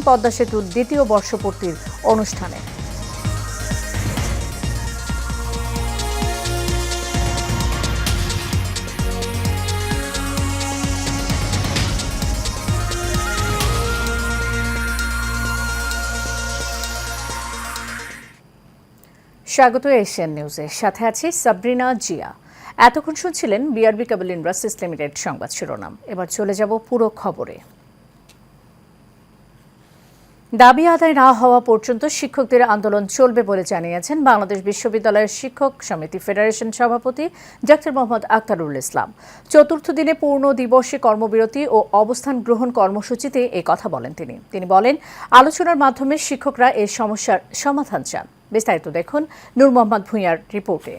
পদ্মা সেতুর দ্বিতীয় বর্ষপূর্তির অনুষ্ঠানে। স্বাগত এশিয়ান নিউজে, সাথে আছি সাবরিনা জিয়া। এতক্ষণ শুনছিলেন বিআরবি কেবল ইন্ডাস্ট্রিজ লিমিটেড সংবাদ শিরোনাম। এবার চলে যাব পুরো খবরে। দাবি আদায় না হওয়া পর্যন্ত শিক্ষকদের আন্দোলন চলবে বলে জানিয়েছেন বাংলাদেশ বিশ্ববিদ্যালয়ের শিক্ষক সমিতি ফেডারেশন সভাপতি ডক্টর মোহাম্মদ আক্তারুল ইসলাম। চতুর্থ দিনে পূর্ণ দিবসে কর্মবিরতি ও অবস্থান গ্রহণ কর্মসূচিতে এ কথা বলেন তিনি বলেন, আলোচনার মাধ্যমে শিক্ষকরা এই সমস্যার সমাধান চান। বিস্তারিত দেখুন নূর মোহাম্মদ ভূঁইয়ার রিপোর্টে।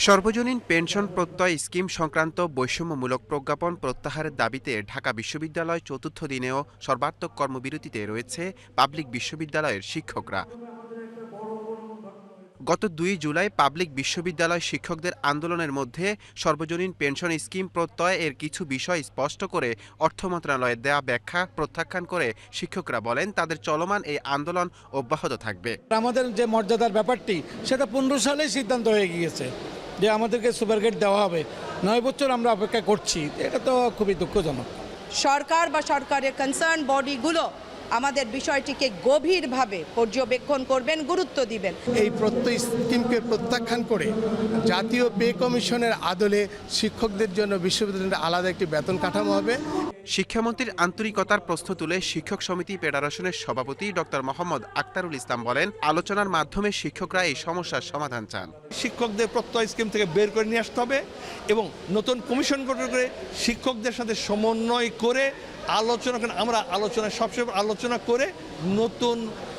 সর্বজনীন পেনশন প্রত্যয় স্কিম সংক্রান্ত বৈষম্যমূলক প্রজ্ঞাপন প্রত্যাহারের দাবিতে ঢাকা বিশ্ববিদ্যালয় চতুর্থ দিনেও সর্বাত্মক কর্মবিরতিতে রয়েছে পাবলিক বিশ্ববিদ্যালয়ের শিক্ষকরা। গত 2 জুলাই পাবলিক বিশ্ববিদ্যালয় শিক্ষকদের আন্দোলনের মধ্যে সর্বজনীন পেনশন স্কিম প্রত্যয় এর কিছু বিষয় স্পষ্ট করে অর্থ মন্ত্রণালয়ের দেয়া ব্যাখ্যা প্রত্যাখ্যান করে শিক্ষকরা বলেন, তাদের চলমান এই আন্দোলন অব্যাহত থাকবে। আমাদের যে মর্যাদার ব্যাপারটি সেটা 15 সালেই সিদ্ধান্ত হয়ে গিয়েছে যে আমাদেরকে সুপারগেট দেওয়া হবে। 9 বছর আমরা অপেক্ষা করছি, এটা তো খুবই দুঃখজনক। সরকার বা সরকারের কনসার্ন বডিগুলো আমাদের বিষয়টিকে গভীরভাবে পর্যবেক্ষণ করবেন, গুরুত্ব দিবেন। এই প্রত্যয় স্কিমকে প্রত্যাখ্যান করে জাতীয় পে কমিশনের আদলে শিক্ষকদের জন্য বিশ্ববিদ্যালয়ের আলাদা একটি বেতন কাঠামো হবে। শিক্ষামন্ত্রীর আন্তরিকতার প্রশ্ন তুলে শিক্ষক সমিতি ফেডারেশনের সভাপতি ডক্টর মোহাম্মদ আক্তারুল ইসলাম বলেন, আলোচনার মাধ্যমে শিক্ষকরা এই সমস্যার সমাধান চান। শিক্ষকদের প্রত্যয় স্কিম থেকে বের করে নিয়ে আসতে হবে এবং নতুন কমিশন গঠন করে শিক্ষকদের সাথে সমন্বয় করে আলোচনা করেন। আমরা সবসময় আলোচনা করে নতুন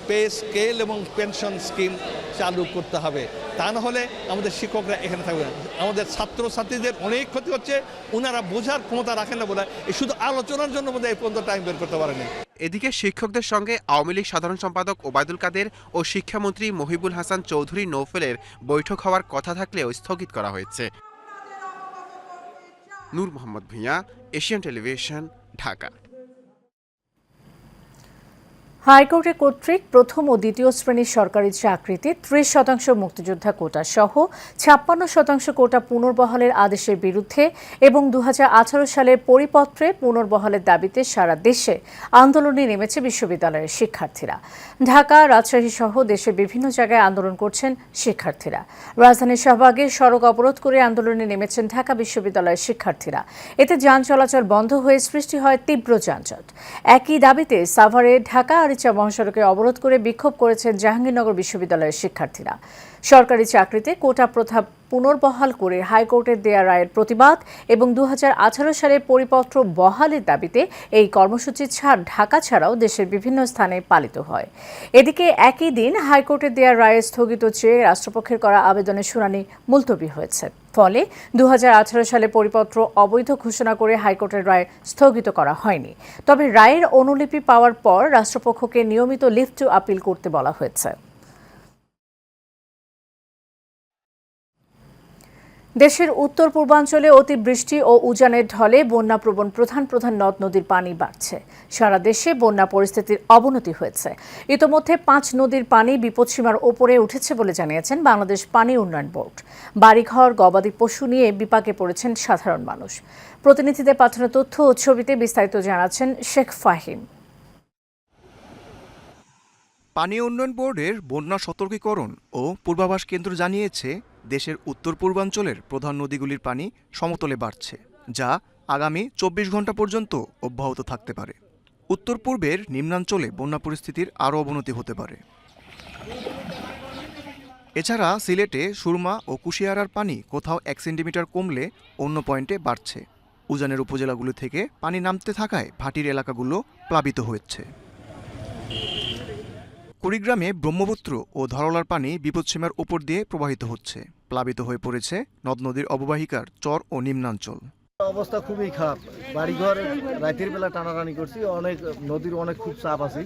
পে স্কেল এবং পেনশন স্কিম চালু করতে হবে। তা না হলে আমাদের শিক্ষকরা এখানে থাকবে না। আমাদের ছাত্রছাত্রীদের অনেক ক্ষতি হচ্ছে, ওনারা বোঝার ক্ষমতা রাখেন না বলে এই শুধু আলোচনার জন্য বোধহয় এই পর্যন্ত টাইম বের করতে পারেনি। এদিকে শিক্ষকদের সঙ্গে আওয়ামী লীগ সাধারণ সম্পাদক ওবায়দুল কাদের ও শিক্ষামন্ত্রী মহিবুল হাসান চৌধুরী নৌফেলের বৈঠক হওয়ার কথা থাকলেও স্থগিত করা হয়েছে। নূর মোহাম্মদ ভূঁইয়া, এশিয়ান টেলিভিশন, ঢাকা। হাইকোর্টে কর্তৃক প্রথম ও দ্বিতীয় শ্রেণীর সরকারি চাকরিতে 30% মুক্তিযোদ্ধা কোটা সহ 56% কোটা পুনর্বহালের আদেশের বিরুদ্ধে এবং 2018 সালের পরিপত্রে পুনর্বহালের দাবিতে সারা দেশে আন্দোলনে নেমেছে বিশ্ববিদ্যালয়ের শিক্ষার্থীরা। ঢাকা, রাজশাহী সহ দেশের বিভিন্ন জায়গায় আন্দোলন করছেন শিক্ষার্থীরা। রাজধানীর শাহবাগে সড়ক অবরোধ করে আন্দোলনে নেমেছেন ঢাকা বিশ্ববিদ্যালয়ের শিক্ষার্থীরা। এতে যান চলাচল বন্ধ হয়ে সৃষ্টি হয় তীব্র যানজট। একই দাবিতে সাভারে ঢাকা আরিচা মহাসড়কে অবরোধ করে বিক্ষোভ করেছেন জাহাঙ্গীরনগর বিশ্ববিদ্যালয়ের শিক্ষার্থীরা। সরকারি চাকরিতে কোটা প্রথা পুনর্বহাল করে হাইকোর্টের দেয়া রায়ের প্রতিবাদ এবং 2018 সালের পরিপত্র বহালের দাবিতে এই কর্মসূচি ঢাকা ছাড়াও দেশের বিভিন্ন স্থানে পালিত হয়। এদিকে একই দিন হাইকোর্টের দেয়া রায়ে স্থগিত চেয়ে রাষ্ট্রপক্ষের করা আবেদনের শুনানি মুলতবি হয়েছে। ফলে 2018 সালে পরিপত্র অবৈধ ঘোষণা করে হাইকোর্টের রায় স্থগিত করা হয়নি। তবে রায়ের অনুলিপি পাওয়ার পর রাষ্ট্রপক্ষকে নিয়মিত লিভ টু আপিল করতে বলা হয়েছে। দেশের উত্তর পূর্বাঞ্চলে অতিবৃষ্টি ও উজানের ঢলে বন্যাপ্রবণ প্রধান নদ নদীর পানি বাড়ছে। সারা দেশে বন্যা পরিস্থিতির অবনতি হয়েছে। ইতোমধ্যে 5 নদীর পানি বিপদসীমার ওপরে উঠেছে বলে জানিয়েছেন বাংলাদেশ পানি উন্নয়ন বোর্ড। বাড়িঘর, গবাদি পশু নিয়ে বিপাকে পড়েছেন সাধারণ মানুষ। প্রতিনিধিদের পাঠানো তথ্য ও ছবিতে বিস্তারিত জানাচ্ছেন শেখ ফাহিম। পানি উন্নয়ন বোর্ডের বন্যা সতর্কীকরণ ও পূর্বাভাস কেন্দ্র জানিয়েছে, দেশের উত্তর পূর্বাঞ্চলের প্রধান নদীগুলির পানি সমতলে বাড়ছে, যা আগামী 24 ঘন্টা পর্যন্ত অব্যাহত থাকতে পারে। উত্তর পূর্বের নিম্নাঞ্চলে বন্যা পরিস্থিতির আরও অবনতি হতে পারে। এছাড়া সিলেটে সুরমা ও কুশিয়ারার পানি কোথাও 1 সেন্টিমিটার কমলে অন্য পয়েন্টে বাড়ছে। উজানের উপজেলাগুলো থেকে পানি নামতে থাকায় ভাটির এলাকাগুলো প্লাবিত হয়েছে। কুড়িগ্রামে ব্রহ্মপুত্র ও ধরলার পানি বিপদসীমার উপর দিয়ে প্রবাহিত হচ্ছে। প্লাবিত হয়ে পড়েছে নদ নদীর অববাহিকার চর ও নিম্নাঞ্চল। অবস্থা খুবই খারাপ, বাড়িঘর রাতের বেলা টানাটানি করছি, অনেক নদীর অনেক খুব চাপ আছে।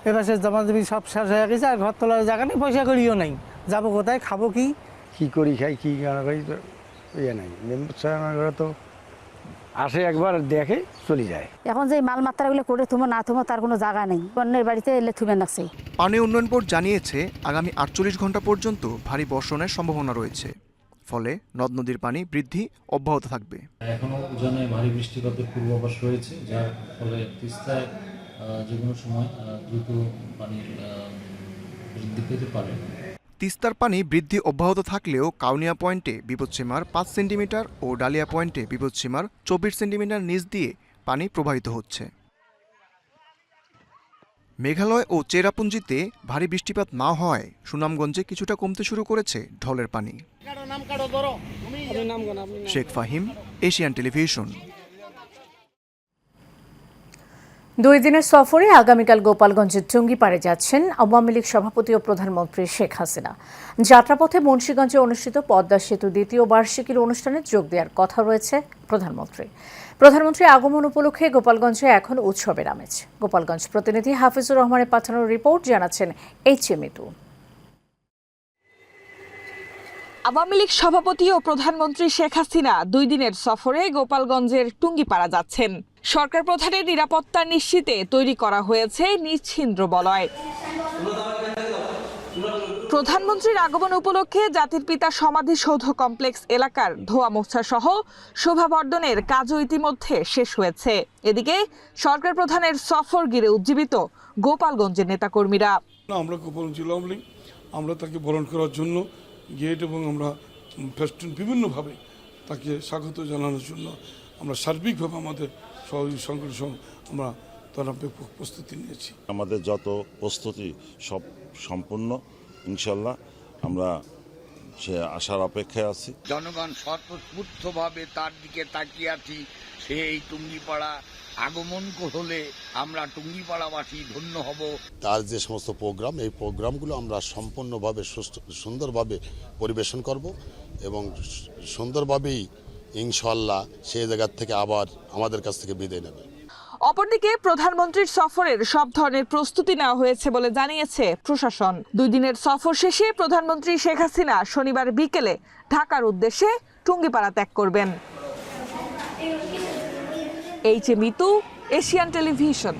এপাশে জমাজমি সব শেষ হয়ে গেছে, আর ঘর তোলার জায়গা নেই, পয়সা করিও নাই, যাবো কোথায়, খাবো কি করি খাই কি ইয়ে নাই। তো আসে একবার দেখে চলে যায়। এখন যে মাল মাত্রাগুলো করে থুমো না থুমো তার কোনো জায়গা নেই, অন্যের বাড়িতে এলে থুবে নাকছে। পানি উন্নয়ন বোর্ড জানিয়েছে আগামী 48 ঘন্টা পর্যন্ত ভারী বর্ষণের সম্ভাবনা রয়েছে, ফলে নদ নদীর পানি বৃদ্ধি অব্যাহত থাকবে। এখনও উজানে ভারী বৃষ্টিপাতের পূর্বাভাস রয়েছে, যার ফলে তিস্তায় যে কোনো সময় দ্রুত পানির বৃদ্ধি পেতে পারে। তিস্তার পানি বৃদ্ধি অব্যাহত থাকলেও কাউনিয়া পয়েন্টে বিপদসীমার 5 সেন্টিমিটার ও ডালিয়া পয়েন্টে বিপদসীমার 24 সেন্টিমিটার নিচ দিয়ে পানি প্রবাহিত হচ্ছে। মেঘালয় ও চেরাপুঞ্জিতে ভারী বৃষ্টিপাত না হওয়ায় সুনামগঞ্জে কিছুটা কমতে শুরু করেছে ঢলের পানি। Sheikh Fahim, Asian television. 2 দিনের সফরে আগামীকাল গোপালগঞ্জের টুঙ্গিপাড়ে যাচ্ছেন আওয়ামী লীগ সভাপতি ও প্রধানমন্ত্রী শেখ হাসিনা। যাত্রাপথে মুন্সিগঞ্জে অনুষ্ঠিত পদ্মা সেতু 2য় বার্ষিকীর অনুষ্ঠানে যোগ দেওয়ার কথা রয়েছে প্রধানমন্ত্রীর আগমন উপলক্ষে গোপালগঞ্জে এখন উৎসবের আমেজ। গোপালগঞ্জ প্রতিনিধি হাফিজুর রহমানের পাঠানো রিপোর্ট জানাচ্ছেন মিতু। আওয়ামী লীগ সভাপতি ও প্রধানমন্ত্রী শেখ হাসিনা 2 দিনের সফরে গোপালগঞ্জের টুঙ্গিপাড়া যাচ্ছেন। সরকার প্রধানের নিরাপত্তা নিশ্চিতে তৈরি করা হয়েছে নিশ্চিন্দ্র বলয়। প্রধানমন্ত্রীর আগমন উপলক্ষে জাতির পিতা সমাধিসৌধ কমপ্লেক্স এলাকার ধোয়া মোছা সহ শোভাবর্ধনের কাজও ইতিমধ্যে শেষ হয়েছে। এদিকে সরকার প্রধানের সফর ঘিরে উজ্জীবিত গোপালগঞ্জের নেতাকর্মীরা। আমরা গোপালগঞ্জ জেলা আওয়ামী লীগ আমরা তাকে বরণ করার জন্য গেট এবং আমরা ফেস্টুন বিভিন্নভাবে তাকে স্বাগত জানানোর জন্য আমরা সার্বিকভাবে আমাদের সহযোগী সংগঠন আমরা তারা প্রস্তুতি নিয়েছি। আমাদের যত প্রস্তুতি সব সম্পূর্ণ, ইনশাল্লাহ আমরা সে আশার অপেক্ষায় আছি। জনগণ স্বতঃস্ফূর্তভাবে তার দিকে তাকিয়ে আছি। সেই টুঙ্গিপাড়া আগমন হলে আমরা টুঙ্গিপাড়াবাসী ধন্য হব। তার যে সমস্ত প্রোগ্রাম, এই প্রোগ্রামগুলো আমরা সম্পূর্ণভাবে সুন্দরভাবে পরিবেশন করব এবং সুন্দরভাবেই ইনশাল্লাহ সেই জায়গা থেকে আবার আমাদের কাছ থেকে বিদায় নেবে। অপরদিকে প্রধানমন্ত্রীর সফরের সব ধরনের প্রস্তুতি নেওয়া হয়েছে বলে জানিয়েছে প্রশাসন। 2 দিনের সফর শেষে প্রধানমন্ত্রী শেখ হাসিনা শনিবার বিকেলে ঢাকার উদ্দেশ্যে টুঙ্গিপাড়া ত্যাগ করবেন। Mitu, Asian television.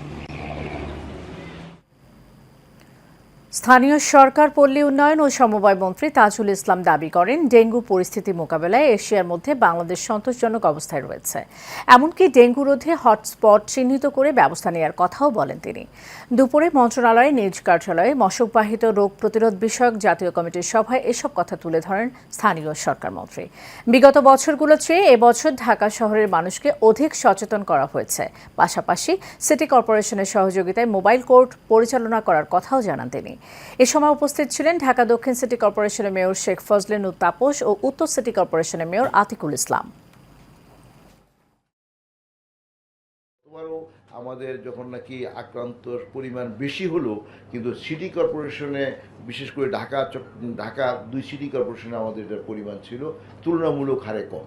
স্থানীয় সরকার, পল্লী উন্নয়ন ও সমবায় মন্ত্রী তাজুল ইসলাম দাবি করেন, ডেঙ্গু পরিস্থিতি মোকাবেলায় এশিয়ার মধ্যে বাংলাদেশ সন্তোষজনক অবস্থায় রয়েছে। এমনকি ডেঙ্গু রোধে হটস্পট চিহ্নিত করে ব্যবস্থা নেওয়ার কথাও বলেন তিনি। দুপুরে মন্ত্রণালয়ে নিজ কার্যালয়ে মশকবাহিত রোগ প্রতিরোধ বিষয়ক জাতীয় কমিটির সভায় এসব কথা তুলে ধরেন স্থানীয় সরকার মন্ত্রী। বিগত বছরগুলোর চেয়ে এবছর ঢাকা শহরের মানুষকে অধিক সচেতন করা হয়েছে। পাশাপাশি সিটি কর্পোরেশনের সহযোগিতায় মোবাইল কোর্ট পরিচালনা করার কথাও জানান তিনি। এ সময় উপস্থিত ছিলেন ঢাকা দক্ষিণ সিটি কর্পোরেশনের মেয়র শেখ ফজলে নূর তাপস ও উত্তর সিটি কর্পোরেশনের মেয়র আতিকুল ইসলাম। আমাদের যখন নাকি আক্রান্তর পরিমাণ বেশি হলো, কিন্তু সিটি কর্পোরেশনে বিশেষ করে ঢাকা 2 সিটি কর্পোরেশনে আমাদের পরিমাণ ছিল তুলনামূলক হারে কম।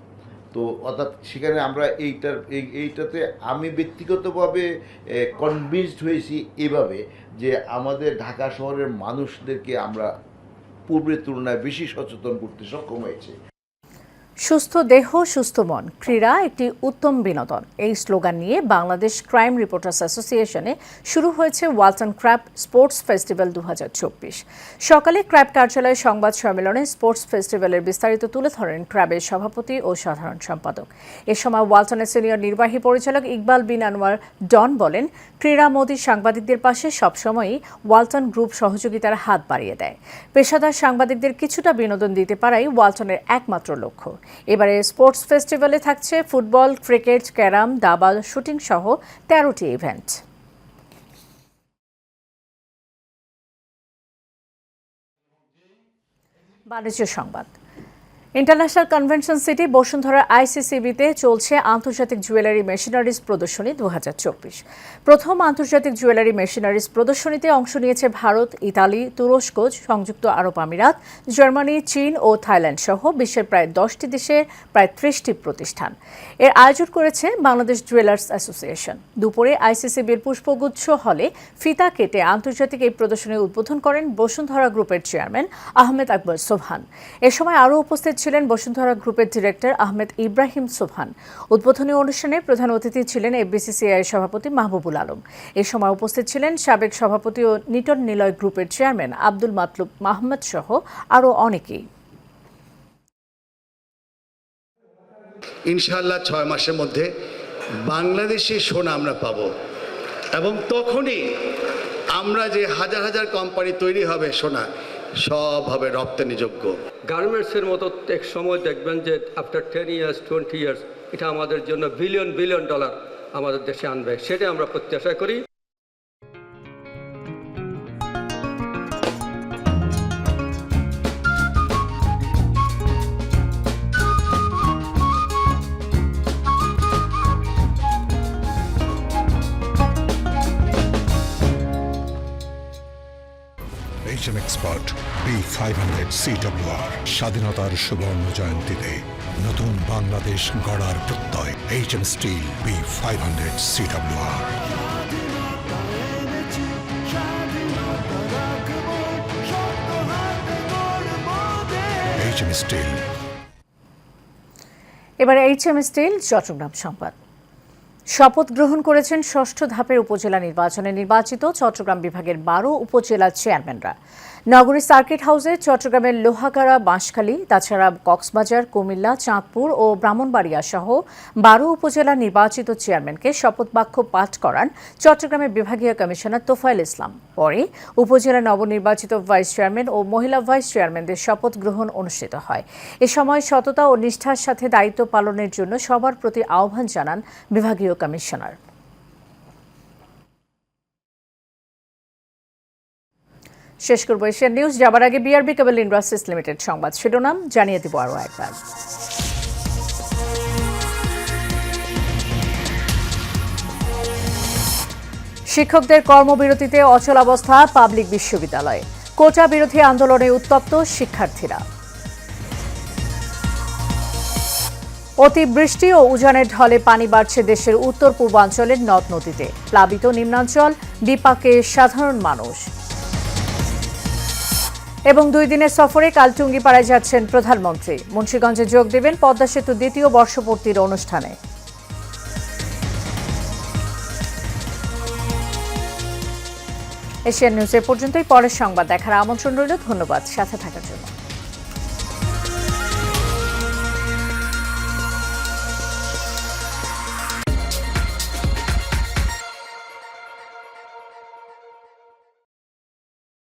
তো অর্থাৎ সেখানে আমরা এইটাতে আমি ব্যক্তিগতভাবে কনভিন্সড হয়েছি এভাবে যে আমাদের ঢাকা শহরের মানুষদেরকে আমরা পূর্বের তুলনায় বেশি সচেতন করতে সক্ষম হয়েছে। সুস্থ দেহ সুস্থ মন, ক্রীড়া একটি উত্তম বিনোদন, এই স্লোগান নিয়ে বাংলাদেশ ক্রাইম রিপোর্টার্স অ্যাসোসিয়েশনে শুরু হয়েছে ওয়ালটন ক্র্যাব স্পোর্টস ফেস্টিভ্যাল 2024। সকালে ক্র্যাব কার্যালয়ে সংবাদ সম্মেলনে স্পোর্টস ফেস্টিভ্যালের বিস্তারিত তুলে ধরেন ক্র্যাবের সভাপতি ও সাধারণ সম্পাদক। এ সময় ওয়ালটনের সিনিয়র নির্বাহী পরিচালক ইকবাল বিন আনোয়ার ডন বলেন, ক্রীড়ামোদী সাংবাদিকদের পাশে সবসময়ই ওয়ালটন গ্রুপ সহযোগিতার হাত বাড়িয়ে দেয়। পেশাদার সাংবাদিকদের কিছুটা বিনোদন দিতে পারাই ওয়ালটনের একমাত্র লক্ষ্য। এবারে স্পোর্টস ফেস্টিভ্যালে থাকছে ফুটবল, ক্রিকেট, ক্যারাম, দাবা, শুটিং সহ 13টি ইভেন্ট। বাণিজ্য সংবাদ। ইন্টারন্যাশনাল কনভেনশন সিটি বসুন্ধরা আইসিসিবিতে চলছে আন্তর্জাতিক জুয়েলারি মেশিনারিজ প্রদর্শনী 2024। প্রথম আন্তর্জাতিক জুয়েলারি মেশিনারিজ প্রদর্শনীতে অংশ নিয়েছে ভারত, ইতালি, তুরস্ক, সংযুক্ত আরব আমিরাত, জার্মানি, চীন ও থাইল্যান্ড সহ বিশ্বের প্রায় 10টি দেশের প্রায় 30টি প্রতিষ্ঠান। এর আয়োজন করেছে বাংলাদেশ জুয়েলার্স অ্যাসোসিয়েশন। দুপুরে আইসিসিবির পুষ্পগুচ্ছ হলে ফিতা কেটে আন্তর্জাতিক এই প্রদর্শনী উদ্বোধন করেন বসুন্ধরা গ্রুপের চেয়ারম্যান আহমেদ আকবর সোবহান। এ সময় আরও উপস্থিত ছিলেন বসুন্ধরা গ্রুপের ডিরেক্টর আহমেদ ইব্রাহিম সোবহান। উদ্বোধনী অনুষ্ঠানে প্রধান অতিথি ছিলেন এফবিসিসিআই সভাপতি মাহবুবুল আলম। এ সময় উপস্থিত ছিলেন সাবেক সভাপতি ও নিটন নিলয় গ্রুপের চেয়ারম্যান আব্দুল মাতলুব মাহমুদ সহ আরও অনেকেই। ইনশাআল্লাহ 6 মাসের মধ্যে বাংলাদেশি সোনা আমরা পাবো এবং তখনই আমরা যে হাজার হাজার কোম্পানি তৈরি হবে সোনা সব হবে রপ্তানিযোগ্য। গার্মেন্টসের মতো এক সময় দেখবেন যে আফটার 10 ইয়ার্স 20 ইয়ার্স এটা আমাদের জন্য বিলিয়ন বিলিয়ন ডলার আমাদের দেশে আনবে, সেটা আমরা প্রত্যাশা করি। HM Expert B500 CWR স্বাধীনতার সুবর্ণ জয়ন্তীতে নতুন বাংলাদেশ গড়ার প্রত্যয়। HM Steel B500 CWR। HM Steel। এবারে HM Steel চট্টগ্রাম সংবাদ। শপথ গ্রহণ করেছেন ষষ্ঠ ধাপের উপজেলা নির্বাচনে নির্বাচিত চট্টগ্রাম বিভাগের 12 উপজেলা চেয়ারম্যানরা। নগরী সার্কিট হাউসে চট্টগ্রামের লোহাগাড়া, বাঁশখালী, তাছাড়া কক্সবাজার, কুমিল্লা, চাঁদপুর ও ব্রাহ্মণবাড়িয়া সহ 12 উপজেলা নির্বাচিত চেয়ারম্যানকে শপথ বাক্য পাঠ করান চট্টগ্রামের বিভাগীয় কমিশনার তোফায়েল ইসলাম। পরে উপজেলা নবনির্বাচিত ভাইস চেয়ারম্যান ও মহিলা ভাইস চেয়ারম্যানদের শপথ গ্রহণ অনুষ্ঠিত হয়। এ সময় সততা ও নিষ্ঠার সাথে দায়িত্ব পালনের জন্য সবার প্রতি আহ্বান জানান বিভাগীয় কমিশনার। শেষ করব এশিয়ান নিউজ। যাবার আগে বিআরবি কেবল ইন্ডাস্ট্রিজ লিমিটেড সংবাদ শিরোনাম জানিয়ে দেব আরও একবার। শিক্ষকদের কর্মবিরতিতে অচলাবস্থা পাবলিক বিশ্ববিদ্যালয়ে। কোটা বিরোধী আন্দোলনে উত্তপ্ত শিক্ষার্থীরা। অতিবৃষ্টি ও উজানের ঢলে পানি বাড়ছে দেশের উত্তর পূর্বাঞ্চলের নদ নদীতে। প্লাবিত নিম্নাঞ্চল, বিপাকে সাধারণ মানুষ। এবং 2 দিনের সফরে কাল টুঙ্গিপাড়ায় যাচ্ছেন প্রধানমন্ত্রী। মুন্সিগঞ্জে যোগ দেবেন পদ্মা সেতু 2য় বর্ষপূর্তির অনুষ্ঠানে। এশিয়ান নিউজ এ পর্যন্তই। পরের সংবাদ দেখার আমন্ত্রণ রইল। ধন্যবাদ সাথে থাকার জন্য।